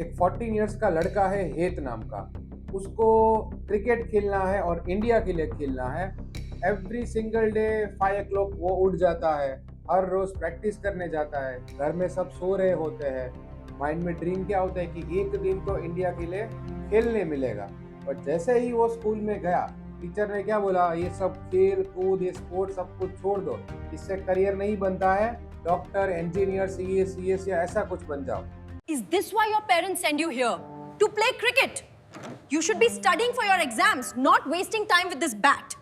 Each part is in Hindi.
एक 14 इयर्स का लड़का है हेत नाम का। उसको क्रिकेट खेलना है और इंडिया के लिए खेलना है। एवरी सिंगल डे 5 o'clock वो उठ जाता है। हर रोज प्रैक्टिस करने जाता है। घर में सब सो रहे होते हैं। माइंड में ड्रीम क्या होता है कि एक दिन तो इंडिया के लिए खेलने मिलेगा। और जैसे ही वो स्कूल में गया, टीचर ने क्या बोला, ये सब खेल कूद, ये स्पोर्ट सब कुछ छोड़ दो, इससे करियर नहीं बनता है। डॉक्टर, इंजीनियर, सीए या ऐसा कुछ बन जाओ। Is this why your parents send you here? To play cricket? You should be studying for your exams, not wasting time with this bat.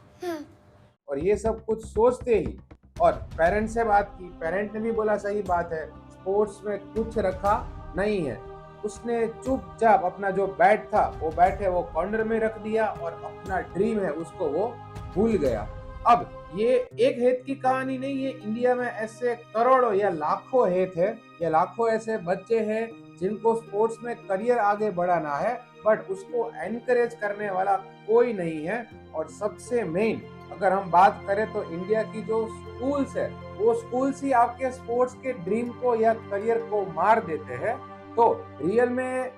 और ये सब कुछ सोचते ही और पेरेंट्स से बात की, पेरेंट ने भी बोला सही बात है, स्पोर्ट्स में कुछ रखा नहीं है। उसने चुपचाप अपना जो बैट था, वो बैट है वो कॉर्नर में रख दिया और अपना ड्रीम है उसको वो भूल गया। अब ये एक हेत की कहानी नहीं है, इंडिया में ऐसे करोड़ों या लाखों हेत है, या लाखों ऐसे बच्चे हैं जिनको स्पोर्ट्स में करियर आगे बढ़ाना है, बट उसको एनकरेज करने वाला कोई नहीं है। और सबसे मेन अगर हम बात करें तो इंडिया की जो स्कूल्स है, वो स्कूल्स ही आपके स्पोर्ट्स के ड्रीम को या करियर को मार देते हैं। तो रियल में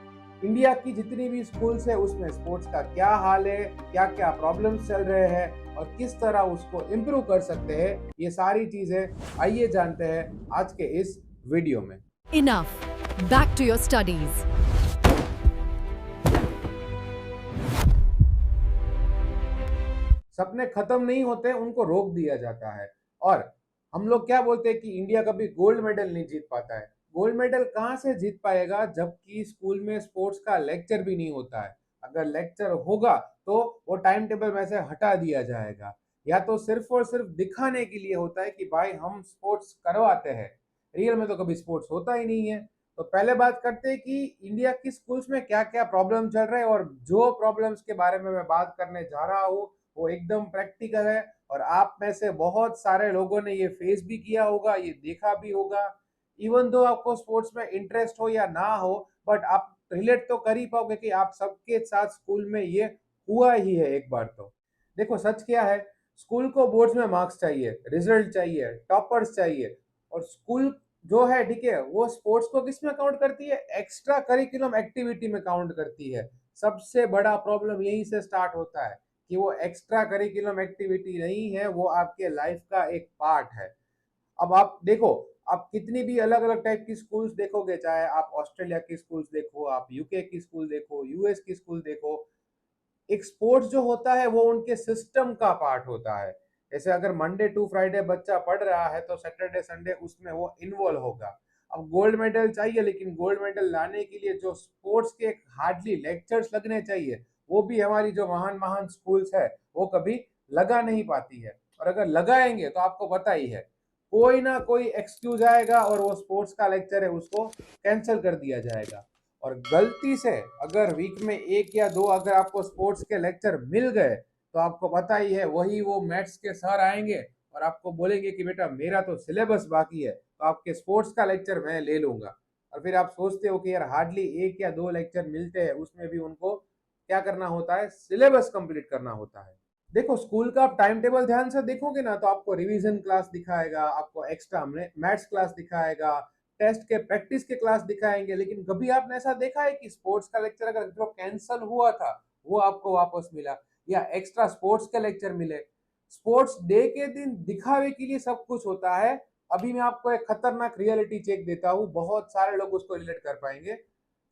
इंडिया की जितनी भी स्कूल्स है उसमें स्पोर्ट्स का क्या हाल है, क्या क्या प्रॉब्लम्स चल रहे हैं और किस तरह उसको इम्प्रूव कर सकते हैं, ये सारी चीजें आइए जानते हैं आज के इस वीडियो में। Enough. Back to your studies. सपने खत्म नहीं होते, उनको रोक दिया जाता है। और हम लोग क्या बोलते हैं कि इंडिया कभी गोल्ड मेडल नहीं जीत पाता है। गोल्ड मेडल कहाँ से जीत पाएगा जबकि स्कूल में स्पोर्ट्स का लेक्चर भी नहीं होता है। अगर लेक्चर होगा तो वो टाइम टेबल में से हटा दिया जाएगा, या तो सिर्फ और सिर्फ दिखाने के लिए होता है कि भाई हम स्पोर्ट्स करवाते हैं। रियल में तो कभी स्पोर्ट्स होता ही नहीं है। तो पहले बात करते हैं कि इंडिया की स्कूल्स में क्या क्या प्रॉब्लम चल रहे हैं, और जो प्रॉब्लम्स के बारे में मैं बात करने जा रहा हूँ वो एकदम प्रैक्टिकल है। और आप में से बहुत सारे लोगों ने ये फेस भी किया होगा, ये देखा भी होगा। इवन दो आपको स्पोर्ट्स में इंटरेस्ट हो या ना हो, बट आप रिलेट तो कर ही पाओगे कि आप सबके साथ स्कूल में ये हुआ ही है एक बार तो। देखो सच क्या है, स्कूल को बोर्ड्स में मार्क्स चाहिए, रिजल्ट चाहिए, टॉपर्स चाहिए। और स्कूल जो है, ठीक है, वो स्पोर्ट्स को किस में काउंट करती है? एक्स्ट्रा करिकुलम एक्टिविटी में काउंट करती है। सबसे बड़ा प्रॉब्लम यहीं से स्टार्ट होता है कि वो एक्स्ट्रा करिकुलम एक्टिविटी नहीं है, वो आपके लाइफ का एक पार्ट है। अब आप देखो, आप कितनी भी अलग अलग टाइप की स्कूल्स देखोगे, चाहे आप ऑस्ट्रेलिया की स्कूल्स देखो, आप यूके की स्कूल देखो, यूएस की स्कूल देखो, एक स्पोर्ट्स जो होता है वो उनके सिस्टम का पार्ट होता है। जैसे अगर मंडे टू फ्राइडे बच्चा पढ़ रहा है तो सैटरडे संडे उसमें वो इन्वॉल्व होगा। अब गोल्ड मेडल चाहिए, लेकिन गोल्ड मेडल लाने के लिए जो स्पोर्ट्स के हार्डली लेक्चर्स लगने चाहिए, वो भी हमारी जो महान महान स्कूल्स है वो कभी लगा नहीं पाती है। और अगर लगाएंगे तो आपको पता ही है, कोई ना कोई एक्सक्यूज आएगा और वो स्पोर्ट्स का लेक्चर है उसको कैंसिल कर दिया जाएगा। और गलती से अगर वीक में एक या दो अगर आपको स्पोर्ट्स के लेक्चर मिल गए, तो आपको पता ही है वही वो मैथ्स के सर आएंगे और आपको बोलेंगे कि बेटा मेरा तो सिलेबस बाकी है, तो आपके स्पोर्ट्स का लेक्चर मैं ले लूंगा। और फिर आप सोचते हो कि यार हार्डली एक या दो लेक्चर मिलते हैं, उसमें भी उनको क्या करना होता है? सिलेबस कंप्लीट करना होता है। देखो स्कूल का आप टाइम टेबल ध्यान से देखोगे ना, तो आपको रिवीजन क्लास दिखाएगा, आपको एक्स्ट्रा मैथ्स क्लास दिखाएगा, टेस्ट के प्रैक्टिस के क्लास दिखाएंगे। लेकिन कभी आपने ऐसा देखा है कि स्पोर्ट्स का लेक्चर अगर जो कैंसल हुआ था वो आपको वापस मिला, या एक्स्ट्रा स्पोर्ट्स के लेक्चर मिले? स्पोर्ट्स डे के दिन दिखावे के लिए सब कुछ होता है। अभी मैं आपको एक खतरनाक रियलिटी चेक देता हूँ, बहुत सारे लोग उसको रिलेट कर पाएंगे।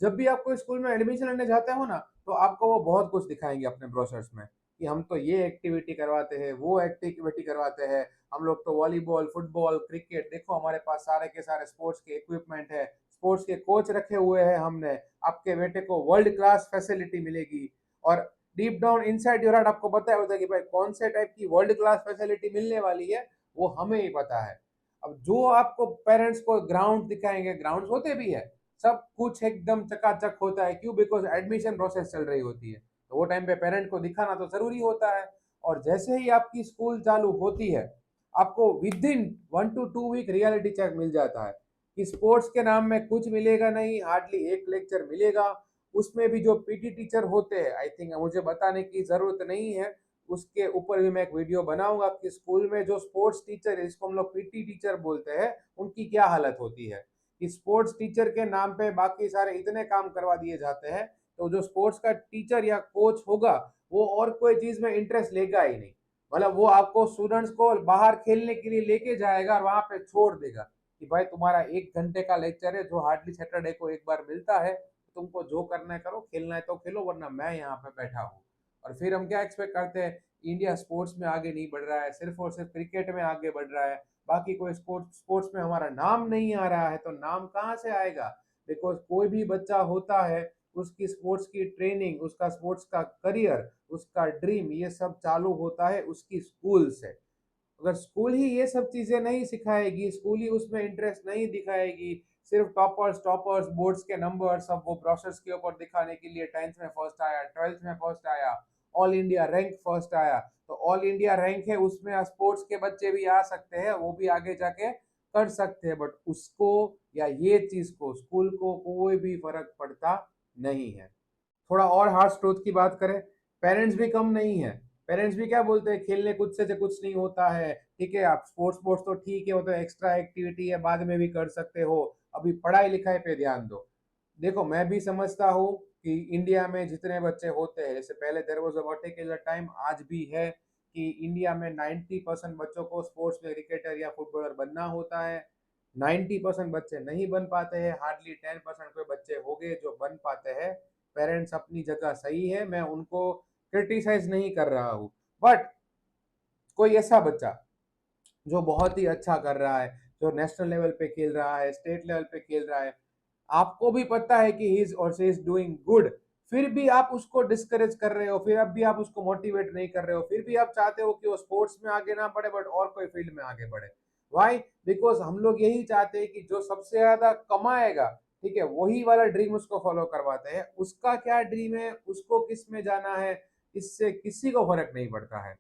जब भी आपको स्कूल में एडमिशन लेने जाते हो ना, तो आपको वो बहुत कुछ दिखाएंगे अपने ब्रोशर्स में कि हम तो ये एक्टिविटी करवाते हैं, वो एक्टिविटी करवाते हैं, हम लोग तो वॉलीबॉल, फुटबॉल, क्रिकेट, देखो हमारे पास सारे के सारे स्पोर्ट्स के इक्विपमेंट है, स्पोर्ट्स के कोच रखे हुए हैं हमने, आपके बेटे को वर्ल्ड क्लास फैसिलिटी मिलेगी। और deep down inside your heart आपको पता होता है कि भाई कौन से टाइप की वर्ल्ड क्लास फैसिलिटी मिलने वाली है, वो हमें ही पता है। अब जो आपको पेरेंट्स को ग्राउंड दिखाएंगे, ग्राउंड होते भी है, सब कुछ एकदम चकाचक होता है। क्यों? बिकॉज एडमिशन प्रोसेस चल रही होती है, तो वो टाइम पे पेरेंट को दिखाना तो जरूरी होता है। और जैसे ही आपकी स्कूल चालू होती है, आपको within 1 to 2 week reality check मिल जाता है कि स्पोर्ट्स के नाम में कुछ मिलेगा नहीं, हार्डली एक लेक्चर मिलेगा। उसमें भी जो पीटी टीचर होते हैं, आई थिंक मुझे बताने की जरूरत नहीं है, उसके ऊपर भी मैं एक वीडियो बनाऊंगा कि स्कूल में जो स्पोर्ट्स टीचर है, जिसको हम लोग पीटी टीचर बोलते हैं, उनकी क्या हालत होती है। कि स्पोर्ट्स टीचर के नाम पे बाकी सारे इतने काम करवा दिए जाते हैं, तो जो स्पोर्ट्स का टीचर या कोच होगा वो और कोई चीज में इंटरेस्ट लेगा ही नहीं। मतलब वो आपको स्टूडेंट्स को बाहर खेलने के लिए लेके जाएगा और वहां पे छोड़ देगा कि भाई तुम्हारा 1 घंटे का लेक्चर है जो हार्डली सैटरडे को एक बार मिलता है, तुमको जो करना है करो, खेलना है तो खेलो वरना मैं यहाँ पे बैठा हूँ। और फिर हम क्या एक्सपेक्ट करते हैं, इंडिया स्पोर्ट्स में आगे नहीं बढ़ रहा है, सिर्फ और सिर्फ क्रिकेट में आगे बढ़ रहा है, बाकी कोई स्पोर्ट्स में हमारा नाम नहीं आ रहा है। तो नाम कहाँ से आएगा? बिकॉज कोई भी बच्चा होता है, उसकी स्पोर्ट्स की ट्रेनिंग, उसका स्पोर्ट्स का करियर, उसका ड्रीम, ये सब चालू होता है उसकी स्कूल से। अगर स्कूल ही ये सब चीजें नहीं सिखाएगी, स्कूल ही उसमें इंटरेस्ट नहीं दिखाएगी, सिर्फ टॉपर्स बोर्ड्स के नंबर सब वो प्रोसेस के ऊपर दिखाने के लिए 10th में फर्स्ट आया, 12th में फर्स्ट आया, ऑल इंडिया रैंक फर्स्ट आया, तो ऑल इंडिया रैंक है उसमें स्पोर्ट्स के बच्चे भी आ सकते हैं, वो भी आगे जाके कर सकते हैं, बट उसको या ये चीज को स्कूल को कोई भी फर्क पड़ता नहीं है। थोड़ा और हार्श ट्रूथ की बात करें, पेरेंट्स भी कम नहीं है। पेरेंट्स भी क्या बोलते हैं, खेलने कूद से कुछ नहीं होता है, ठीक है आप स्पोर्ट्स स्पोर्ट्स तो ठीक है, वो तो एक्स्ट्रा एक्टिविटी है, बाद में भी कर सकते हो, अभी पढ़ाई लिखाई पे ध्यान दो। देखो मैं भी समझता हूँ कि इंडिया में जितने बच्चे होते हैं, जैसे पहले there was a particular time, आज भी है, कि इंडिया में 90% बच्चों को स्पोर्ट्स में क्रिकेटर या फुटबॉलर बनना होता है। 90% बच्चे नहीं बन पाते हैं, हार्डली 10% कोई बच्चे हो गए जो बन पाते हैं। पेरेंट्स अपनी जगह सही है, मैं उनको क्रिटिसाइज नहीं कर रहा हूँ, बट कोई ऐसा बच्चा जो बहुत ही अच्छा कर रहा है, जो नेशनल लेवल पे खेल रहा है, स्टेट लेवल पे खेल रहा है, आपको भी पता है कि ही इज और शी इज डूइंग गुड, फिर भी आप उसको डिस्करेज कर रहे हो, फिर अब भी आप उसको मोटिवेट नहीं कर रहे हो, फिर भी आप चाहते हो कि वो स्पोर्ट्स में आगे ना बढ़े बट और कोई फील्ड में आगे बढ़े। वाई? बिकॉज हम लोग यही चाहते हैं कि जो सबसे ज्यादा कमाएगा, ठीक है, वही वाला ड्रीम उसको फॉलो करवाते हैं। उसका क्या ड्रीम है, उसको किस में जाना है, इससे किसी को फर्क नहीं पड़ता है।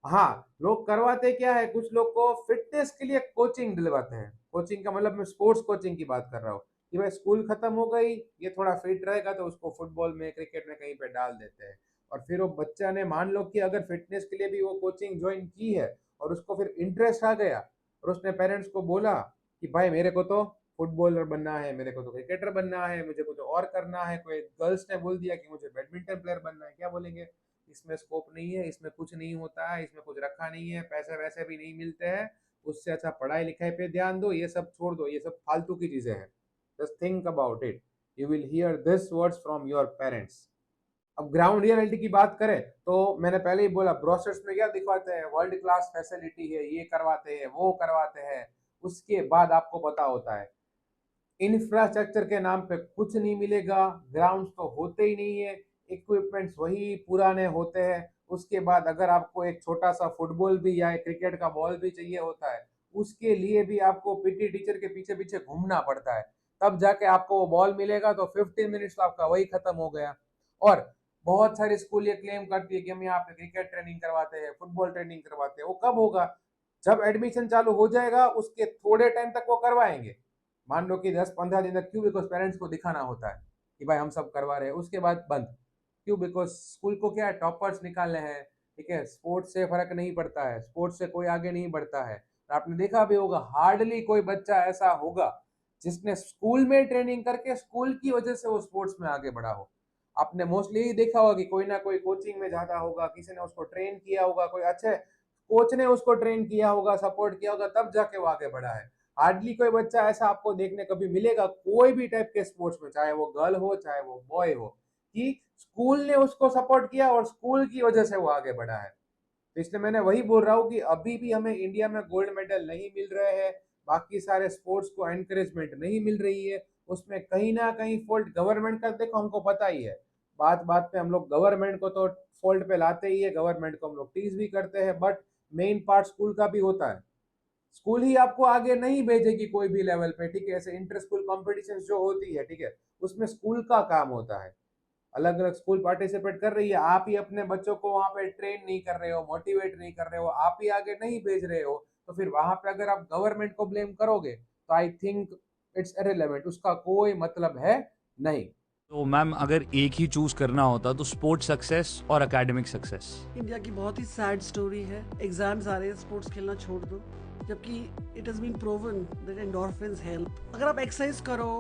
हाँ, लोग करवाते क्या है, कुछ लोग को फिटनेस के लिए कोचिंग दिलवाते हैं। कोचिंग का मतलब मैं स्पोर्ट्स कोचिंग की बात कर रहा हूँ कि भाई स्कूल खत्म हो गई, ये थोड़ा फिट रहेगा तो उसको फुटबॉल में क्रिकेट में कहीं पे डाल देते हैं। और फिर वो बच्चा ने मान लो कि अगर फिटनेस के लिए भी वो कोचिंग ज्वाइन की है और उसको फिर इंटरेस्ट आ गया और उसने पेरेंट्स को बोला कि भाई मेरे को तो फुटबॉलर बनना है, मेरे को तो क्रिकेटर बनना है, मुझे कुछ और करना है, कोई गर्ल्स ने बोल दिया कि मुझे बैडमिंटन प्लेयर बनना है, क्या बोलेंगे, इसमें स्कोप नहीं है, इसमें कुछ नहीं होता है, इसमें कुछ रखा नहीं है, पैसे वैसे भी नहीं मिलते हैं, उससे अच्छा पढ़ाई लिखाई पे ध्यान दो, ये सब छोड़ दो, ये सब फालतू की चीजें हैं। Just think about it, you will hear this words from your parents. अब ग्राउंड रियलिटी की बात करें तो मैंने पहले ही बोला, ब्रोशर्स में क्या दिखवाते हैं, वर्ल्ड क्लास फैसिलिटी है, ये करवाते हैं वो करवाते हैं, उसके बाद आपको पता होता है इंफ्रास्ट्रक्चर के नाम पे कुछ नहीं मिलेगा, ग्राउंड्स तो होते ही नहीं है, इक्विपमेंट्स वही पुराने होते हैं। उसके बाद अगर आपको एक छोटा सा फुटबॉल भी या क्रिकेट का बॉल भी चाहिए होता है, उसके लिए भी आपको पीटी टीचर के पीछे पीछे घूमना पड़ता है, तब जाके आपको वो बॉल मिलेगा, तो 15 मिनट्स तो आपका वही खत्म हो गया। और बहुत सारी स्कूल ये क्लेम करती है कि हम यहाँ पे क्रिकेट ट्रेनिंग करवाते हैं, फुटबॉल ट्रेनिंग करवाते हैं, वो कब होगा, जब एडमिशन चालू हो जाएगा उसके थोड़े टाइम तक वो करवाएंगे, मान लो कि 10-15 दिन तक। क्यों? बिकॉज पेरेंट्स को दिखाना होता है कि भाई हम सब करवा रहे हैं, उसके बाद बंद। क्यों? बिकॉज स्कूल को क्या है, टॉपर्स निकालने हैं, ठीक है, स्पोर्ट्स से फर्क नहीं पड़ता है, स्पोर्ट्स से कोई आगे नहीं बढ़ता है। आपने देखा भी होगा, हार्डली कोई बच्चा ऐसा होगा जिसने स्कूल में ट्रेनिंग करके स्कूल की वजह से वो स्पोर्ट्स में आगे बढ़ा हो। आपने मोस्टली यही देखा होगा कि कोई ना कोई कोचिंग में जाता होगा, किसी ने उसको ट्रेन किया होगा, कोई अच्छे कोच ने उसको ट्रेन किया होगा, सपोर्ट किया होगा, तब जाके वो आगे बढ़ा है। हार्डली कोई बच्चा ऐसा आपको देखने कभी मिलेगा, कोई भी टाइप के स्पोर्ट्स में, चाहे वो गर्ल हो चाहे वो बॉय हो, कि स्कूल ने उसको सपोर्ट किया और स्कूल की वजह से वो आगे बढ़ा है। तो इसलिए मैंने वही बोल रहा हूँ कि अभी भी हमें इंडिया में गोल्ड मेडल नहीं मिल रहे हैं, बाकी सारे स्पोर्ट्स को एनकरेजमेंट नहीं मिल रही है, उसमें कहीं ना कहीं फॉल्ट गवर्नमेंट का, देखो हमको पता ही है, बात बात पे हम लोग गवर्नमेंट को तो फॉल्ट पे लाते ही है, गवर्नमेंट को हम लोग टीज भी करते हैं, बट मेन पार्ट स्कूल का भी होता है। स्कूल ही आपको आगे नहीं भेजेगी कोई भी लेवल पे, ठीक है, ऐसे इंटर स्कूल कॉम्पिटिशन जो होती है, ठीक है, उसमें स्कूल का काम होता है, अलग अलग स्कूल पार्टिसिपेट कर रही है, आप ही अपने बच्चों को वहां पे ट्रेन नहीं कर रहे हो, मोटिवेट नहीं कर रहे हो, आप ही आगे नहीं भेज रहे हो, तो फिर वहां पे अगर आप गवर्नमेंट को ब्लेम करोगे तो आई थिंक इट्स इररिलेवेंट, उसका कोई मतलब है नहीं। तो मैम अगर एक ही चूज करना होता तो स्पोर्ट्स सक्सेस और एकेडमिक सक्सेस? इंडिया की बहुत ही सैड स्टोरी है, एग्जाम्स आ रहे हैं, स्पोर्ट्स खेलना छोड़ दो। जबकि it has been proven that endorphins help. अगर आप एक्सरसाइज करो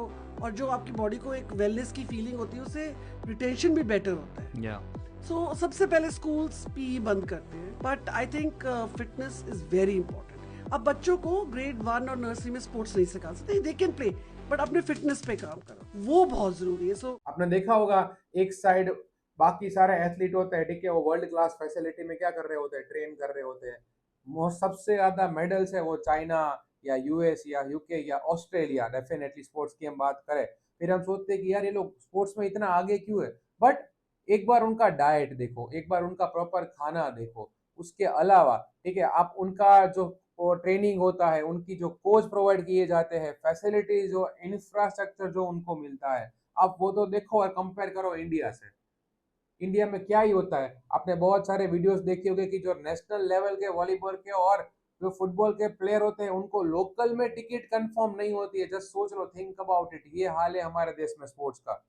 और जो आपकी बॉडी को एक वेलनेस की फीलिंग होती है, उससे रिटेंशन भी बेटर होता है। या सो सबसे पहले स्कूल्स पी बंद करते हैं, but I think fitness is very important. अब बच्चों को ग्रेड 1 और नर्सरी में स्पोर्ट्स नहीं सिखा सकते, दे कैन प्ले, बट अपने फिटनेस पे काम करो, वो बहुत जरूरी है। सो आपने देखा होगा एक साइड बाकी सारे एथलीट होते हैं, ठीक है, वो वर्ल्ड क्लास फैसिलिटी में क्या कर रहे होते हैं, ट्रेन कर रहे होते हैं। सबसे ज्यादा मेडल्स है वो चाइना या यूएस या यूके या ऑस्ट्रेलिया, डेफिनेटली स्पोर्ट्स की हम बात करें, फिर हम सोचते हैं कि यार ये लोग स्पोर्ट्स में इतना आगे क्यों है। बट एक बार उनका डाइट देखो, एक बार उनका प्रॉपर खाना देखो, उसके अलावा ठीक है आप उनका जो ट्रेनिंग होता है, उनकी जो कोच प्रोवाइड किए जाते हैं, फैसिलिटीज, जो इंफ्रास्ट्रक्चर जो उनको मिलता है, आप वो तो देखो और कंपेयर करो इंडिया से। इंडिया में क्या ही होता है, आपने बहुत सारे वीडियोस देखे होंगे कि जो नेशनल लेवल के वॉलीबॉल के और जो फुटबॉल के प्लेयर होते हैं उनको लोकल में टिकट कंफर्म नहीं होती है। जस्ट सोच लो, थिंक अबाउट इट, ये हाल है हमारे देश में स्पोर्ट्स का।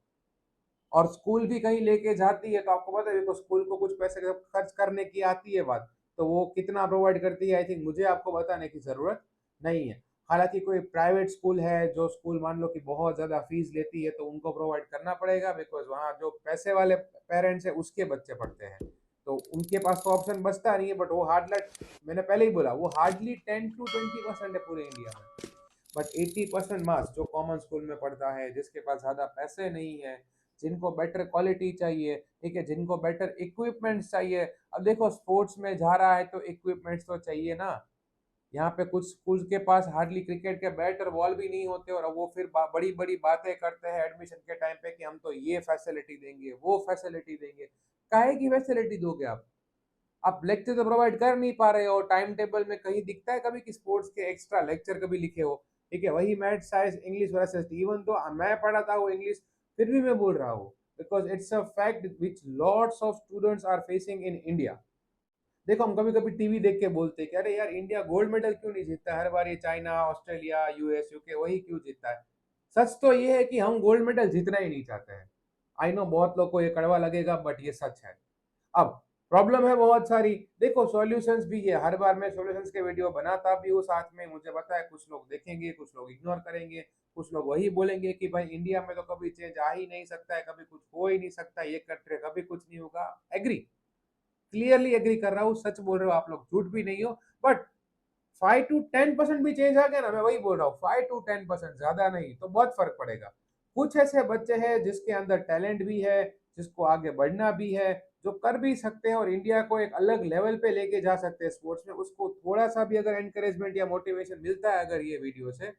और स्कूल भी कहीं लेके जाती है तो आपको पता है, देखो स्कूल को कुछ पैसे खर्च करने की आती है बात, तो वो कितना प्रोवाइड करती है आई थिंक मुझे आपको बताने की जरूरत नहीं है। हालांकि कोई प्राइवेट स्कूल है, जो स्कूल मान लो कि बहुत ज्यादा फीस लेती है, तो उनको प्रोवाइड करना पड़ेगा, बिकॉज वहाँ जो पैसे वाले पेरेंट्स है उसके बच्चे पढ़ते हैं, तो उनके पास तो ऑप्शन बचता नहीं है। बट वो हार्डली, मैंने पहले ही बोला, वो हार्डली 10 to 20% है पूरे इंडिया में। बट 80% मास जो कॉमन स्कूल में पढ़ता है, जिसके पास ज़्यादा पैसे नहीं है, जिनको बेटर क्वालिटी चाहिए, ठीक है, जिनको बेटर इक्विपमेंट्स चाहिए। अब देखो स्पोर्ट्स में जा रहा है तो इक्विपमेंट्स तो चाहिए ना। यहाँ पे कुछ स्कूल के पास हार्डली क्रिकेट के बैट और बॉल भी नहीं होते, और वो फिर बड़ी बड़ी बातें करते हैं एडमिशन के टाइम पे कि हम तो ये फैसिलिटी देंगे, वो फैसिलिटी देंगे। काहे की फैसिलिटी दोगे आप लेक्चर तो प्रोवाइड कर नहीं पा रहे हो। टाइम टेबल में कहीं दिखता है कभी कि स्पोर्ट्स के एक्स्ट्रा लेक्चर कभी लिखे हो, ठीक है, वही math science English versus, even तो मैं पढ़ाता हूँ इंग्लिश, फिर भी मैं बोल रहा हूँ, because it's a fact which lots of students are facing in India. देखो हम कभी कभी टीवी देख के बोलते हैं कि अरे यार इंडिया गोल्ड मेडल क्यों नहीं जीतता हर बार, ये चाइना ऑस्ट्रेलिया यूएस यूके वही क्यों जीतता है। सच तो ये है कि हम गोल्ड मेडल जीतना ही नहीं चाहते हैं। आई नो बहुत लोग को ये कड़वा लगेगा, बट ये सच है। अब प्रॉब्लम है बहुत सारी, देखो सॉल्यूशंस भी है, हर बार मैं सॉल्यूशंस के वीडियो बनाता भी हूँ साथ में, मुझे पता है कुछ लोग देखेंगे, कुछ लोग इग्नोर करेंगे, कुछ लोग वही बोलेंगे कि भाई इंडिया में तो कभी चेंज आ ही नहीं सकता है, कभी कुछ हो ही नहीं सकता, ये कंट्री कभी कुछ नहीं होगा। एग्री, क्लियरली एग्री कर रहा हूँ, सच बोल रहे हो आप लोग, झूठ भी नहीं हो। बट 5 to 10% भी चेंज आ गया ना, मैं वही बोल रहा हूँ, 5 to 10%, ज्यादा नहीं, तो बहुत फर्क पड़ेगा। कुछ ऐसे बच्चे हैं जिसके अंदर टैलेंट भी है, जिसको आगे बढ़ना भी है, जो कर भी सकते हैं और इंडिया को एक अलग लेवल पे लेके जा सकते हैं स्पोर्ट्स में। उसको थोड़ा सा भी अगर एनकरेजमेंट या मोटिवेशन मिलता है अगर ये वीडियो से,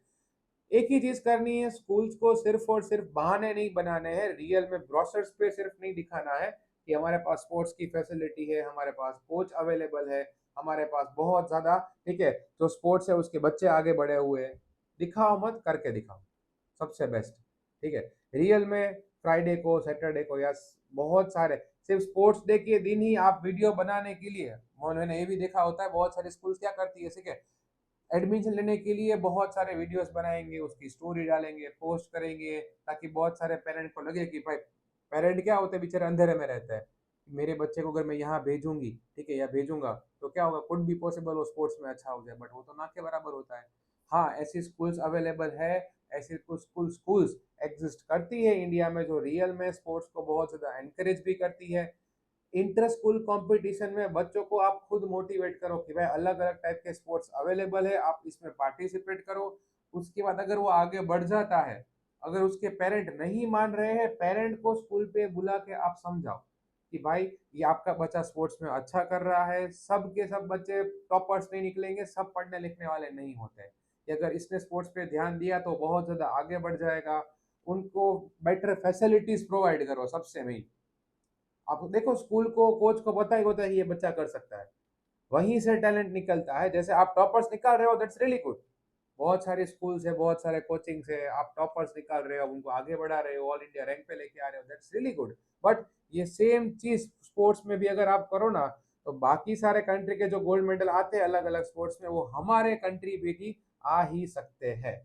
एक ही चीज करनी है, स्कूल्स को सिर्फ और सिर्फ बहाने नहीं बनाने हैं, रियल में ब्रोशर्स पे सिर्फ नहीं दिखाना है कि हमारे पास स्पोर्ट्स की फैसिलिटी है, हमारे पास कोच अवेलेबल है, हमारे पास बहुत ज्यादा, ठीक है, जो स्पोर्ट्स है उसके बच्चे आगे बढ़े हुए हैं। दिखाओ मत, करके दिखाओ, सबसे बेस्ट। ठीक है, रियल में फ्राइडे को, सैटरडे को, या बहुत सारे, सिर्फ स्पोर्ट्स डे के दिन ही आप वीडियो बनाने के लिए, मैंने ये भी देखा होता है बहुत सारे स्कूल्स क्या करती है, ठीक है, एडमिशन लेने के लिए बहुत सारे वीडियोस बनाएंगे, उसकी स्टोरी डालेंगे, पोस्ट करेंगे, ताकि बहुत सारे पेरेंट को लगे कि भाई, पेरेंट क्या होते हैं बेचारे, अंधेरे में रहता है, मेरे बच्चे को अगर मैं यहाँ भेजूंगी, ठीक है, या भेजूंगा, तो क्या होगा, कुड बी पॉसिबल वो स्पोर्ट्स में अच्छा हो जाए, बट वो तो ना के बराबर होता है। हाँ, ऐसी स्कूल्स अवेलेबल है, ऐसी कुछ स्कूल्स एग्जिस्ट करती है इंडिया में, जो रियल में स्पोर्ट्स को बहुत ज़्यादा एनकरेज भी करती है। इंटर स्कूल कंपटीशन में बच्चों को आप खुद मोटिवेट करो कि भाई अलग अलग टाइप के स्पोर्ट्स अवेलेबल है, आप इसमें पार्टिसिपेट करो। उसके बाद अगर वो आगे बढ़ जाता है, अगर उसके पेरेंट नहीं मान रहे हैं, पेरेंट को स्कूल पे बुला के आप समझाओ कि भाई ये आपका बच्चा स्पोर्ट्स में अच्छा कर रहा है, सब के सब बच्चे टॉपर्स नहीं निकलेंगे, सब पढ़ने लिखने वाले नहीं होते, कि अगर इसने स्पोर्ट्स पे ध्यान दिया तो बहुत ज़्यादा आगे बढ़ जाएगा। उनको बेटर फैसिलिटीज प्रोवाइड करो, सबसे मेन। आप देखो स्कूल को, कोच को पता ही होता है कि ये बच्चा कर सकता है, वहीं से टैलेंट निकलता है। जैसे आप टॉपर्स निकाल रहे हो, दैट्स रियली गुड। बहुत सारे स्कूल्स है, बहुत सारे कोचिंग्स है, आप टॉपर्स निकाल रहे हो, उनको आगे बढ़ा रहे हो, ऑल इंडिया रैंक पे लेके आ रहे हो, दैट्स रियली गुड। बट ये सेम चीज स्पोर्ट्स में भी अगर आप करो ना, तो बाकी सारे कंट्री के जो गोल्ड मेडल आते हैं अलग अलग स्पोर्ट्स में, वो हमारे कंट्री पे भी आ ही सकते हैं।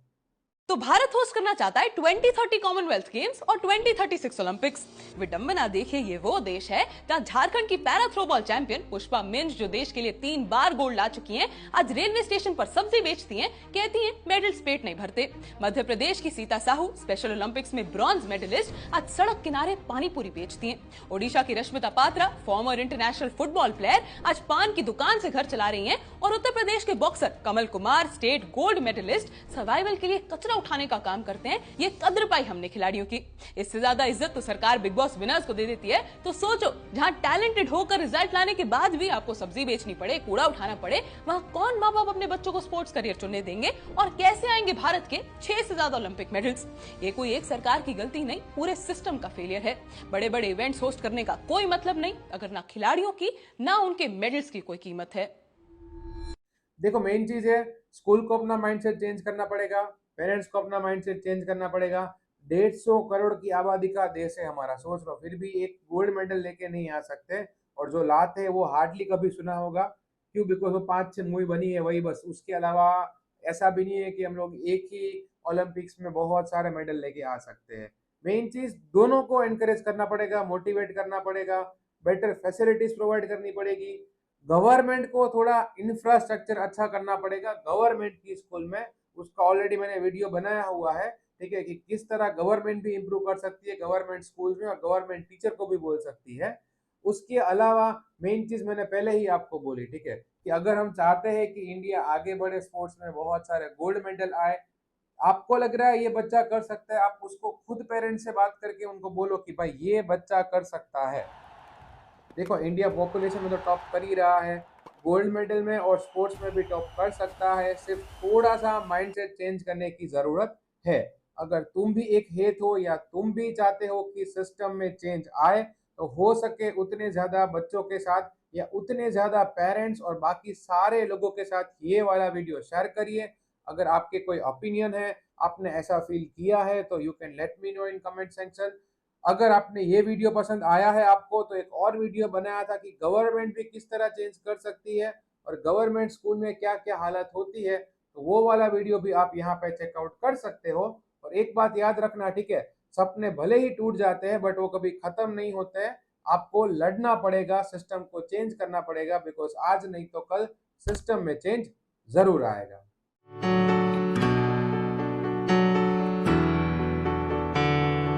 तो भारत होस्ट करना चाहता है 2030 कॉमनवेल्थ गेम्स और 2036 ओलंपिक्स। विडंबना देखिए, ये वो देश है जहां झारखंड की para throwball champion Pushpa Minj, जो देश के लिए 3 बार गोल्ड ला चुकी हैं, आज रेलवे स्टेशन पर सब्जी बेचती हैं, कहती हैं मेडल्स पेट नहीं भरते। मध्य प्रदेश की सीता साहू, स्पेशल ओलंपिक्स में ब्रॉन्ज मेडलिस्ट, आज सड़क किनारे पानी पूरी बेचती हैं। ओडिशा की Rashmita Patra, farmer international football player, आज पान की दुकान से घर चला रही हैं। और उत्तर प्रदेश के boxer Kamal Kumar, state gold medallist, survival के लिए कचरा उठाने का काम करते हैं। ये कद्र पाई हमने खिलाड़ियों की। इससे ज्यादा इज्जत तो सरकार बिग बॉस विनर्स को दे देती है। तो सोचो, जहां टैलेंटेड होकर रिजल्ट लाने के बाद भी आपको सब्जी बेचनी पड़े, कूड़ा उठाना पड़े, वहां कौन माँ बाप अपने बच्चों को स्पोर्ट्स करियर चुनने देंगे? और कैसे आएंगे भारत के 6 से ज्यादा ओलंपिक मेडल्स? ये कोई एक सरकार की गलती नहीं, पूरे सिस्टम का फेलियर है। बड़े बड़े इवेंट्स होस्ट करने का कोई मतलब नहीं अगर ना खिलाड़ियों की, ना उनके मेडल्स की कोई कीमत है। देखो, मेन चीज है, स्कूल को अपना माइंडसेट चेंज करना पड़ेगा, पेरेंट्स को अपना माइंडसेट चेंज करना पड़ेगा। 150 करोड़ की आबादी का देश है हमारा, सोच लो, फिर भी एक गोल्ड मेडल लेके नहीं आ सकते। और जो लाते हैं वो हार्डली कभी सुना होगा। क्यों? बिकॉज वो 5-6 मूवी बनी है, वही बस। उसके अलावा ऐसा भी नहीं है कि हम लोग एक ही ओलंपिक्स में बहुत सारे मेडल लेके आ सकते हैं। मेन चीज, दोनों को एनकरेज करना पड़ेगा, मोटिवेट करना पड़ेगा, बेटर फैसिलिटीज प्रोवाइड करनी पड़ेगी। गवर्नमेंट को थोड़ा इंफ्रास्ट्रक्चर अच्छा करना पड़ेगा गवर्नमेंट की स्कूल में। उसका ऑलरेडी मैंने वीडियो बनाया हुआ है, ठीक है, कि किस तरह गवर्नमेंट भी इंप्रूव कर सकती है गवर्नमेंट स्कूल में, और गवर्नमेंट टीचर को भी बोल सकती है। उसके अलावा मेन चीज मैंने पहले ही आपको बोली, ठीक है, कि अगर हम चाहते हैं कि इंडिया आगे बढ़े, स्पोर्ट्स में बहुत सारे गोल्ड मेडल आए, आपको लग रहा है ये बच्चा कर सकता है, आप उसको खुद पेरेंट्स से बात करके उनको बोलो कि भाई ये बच्चा कर सकता है। देखो, इंडिया पॉपुलेशन में तो टॉप कर ही रहा है, गोल्ड मेडल में और स्पोर्ट्स में भी टॉप कर सकता है। सिर्फ थोड़ा सा माइंडसेट चेंज करने की जरूरत है। अगर तुम भी एक हेत हो या तुम भी चाहते हो कि सिस्टम में चेंज आए, तो हो सके उतने ज्यादा बच्चों के साथ या उतने ज्यादा पेरेंट्स और बाकी सारे लोगों के साथ ये वाला वीडियो शेयर करिए। अगर आपके कोई ओपिनियन है, आपने ऐसा फील किया है, तो you can let me know in comment section. अगर आपने ये वीडियो पसंद आया है आपको, तो एक और वीडियो बनाया था कि गवर्नमेंट भी किस तरह चेंज कर सकती है और गवर्नमेंट स्कूल में क्या क्या हालत होती है, तो वो वाला वीडियो भी आप यहाँ पे चेकआउट कर सकते हो। और एक बात याद रखना, ठीक है, सपने भले ही टूट जाते हैं बट वो कभी खत्म नहीं होते हैं। आपको लड़ना पड़ेगा, सिस्टम को चेंज करना पड़ेगा, बिकॉज आज नहीं तो कल सिस्टम में चेंज जरूर आएगा।